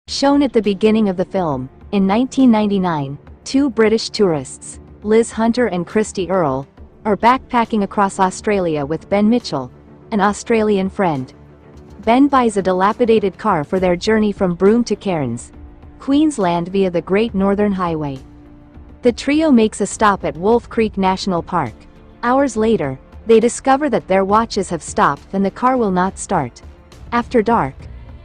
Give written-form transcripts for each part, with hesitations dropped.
Shown at the beginning of the film, in 1999, two British tourists, Liz Hunter and Christy Earle, are backpacking across Australia with Ben Mitchell, an Australian friend. Ben buys a dilapidated car for their journey from Broome to Cairns, Queensland via the Great Northern Highway. The trio makes a stop at Wolf Creek National Park. Hours later, they discover that their watches have stopped and the car will not start. After dark,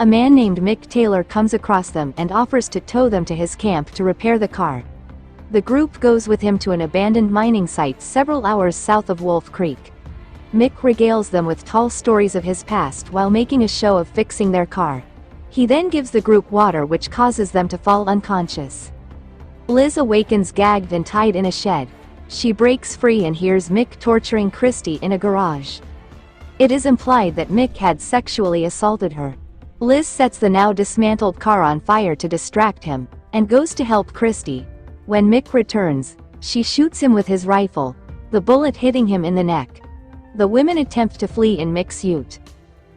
a man named Mick Taylor comes across them and offers to tow them to his camp to repair the car. The group goes with him to an abandoned mining site several hours south of Wolf Creek. Mick regales them with tall stories of his past while making a show of fixing their car. He then gives the group water, which causes them to fall unconscious. Liz awakens gagged and tied in a shed. She breaks free and hears Mick torturing Christy in a garage. It is implied that Mick had sexually assaulted her. Liz sets the now dismantled car on fire to distract him, and goes to help Christy. When Mick returns, she shoots him with his rifle, the bullet hitting him in the neck. The women attempt to flee in Mick's ute.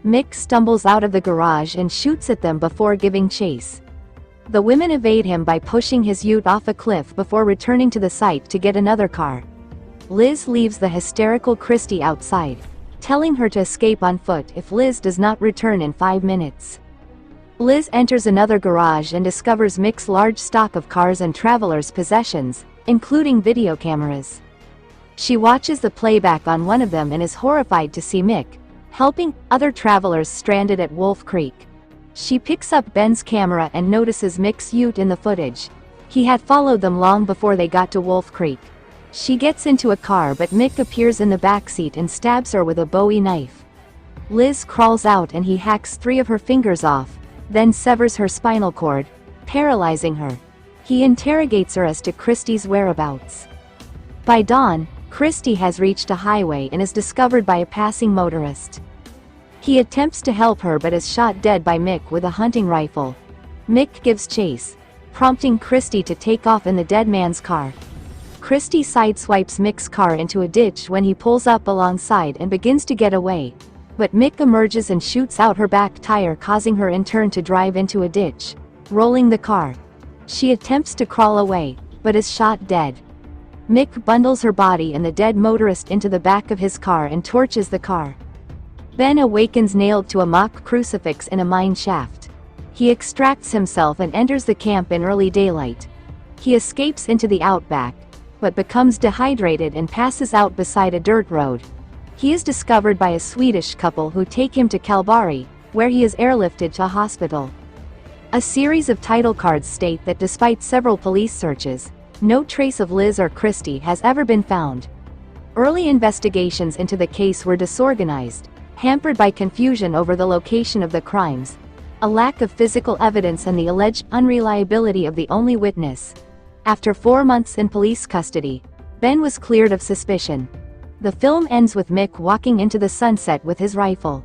Mick stumbles out of the garage and shoots at them before giving chase. The women evade him by pushing his ute off a cliff before returning to the site to get another car. Liz leaves the hysterical Christy outside, telling her to escape on foot if Liz does not return in 5 minutes. Liz enters another garage and discovers Mick's large stock of cars and travelers' possessions, including video cameras. She watches the playback on one of them and is horrified to see Mick helping other travelers stranded at Wolf Creek. She picks up Ben's camera and notices Mick's ute in the footage. He had followed them long before they got to Wolf Creek. She gets into a car, but Mick appears in the backseat and stabs her with a Bowie knife. Liz crawls out and he hacks 3 of her fingers off, then severs her spinal cord, paralyzing her. He interrogates her as to Christy's whereabouts. By dawn, Christy has reached a highway and is discovered by a passing motorist. He attempts to help her but is shot dead by Mick with a hunting rifle. Mick gives chase, prompting Christy to take off in the dead man's car. Christy sideswipes Mick's car into a ditch when he pulls up alongside and begins to get away, but Mick emerges and shoots out her back tire, causing her in turn to drive into a ditch, rolling the car. She attempts to crawl away, but is shot dead. Mick bundles her body and the dead motorist into the back of his car and torches the car. Ben awakens nailed to a mock crucifix in a mine shaft. He extracts himself and enters the camp in early daylight. He escapes into the outback, but becomes dehydrated and passes out beside a dirt road. He is discovered by a Swedish couple who take him to Kalbarri, where he is airlifted to a hospital. A series of title cards state that despite several police searches, no trace of Liz or Christy has ever been found. Early investigations into the case were disorganized, hampered by confusion over the location of the crimes, a lack of physical evidence and the alleged unreliability of the only witness. After 4 months in police custody, Ben was cleared of suspicion. The film ends with Mick walking into the sunset with his rifle.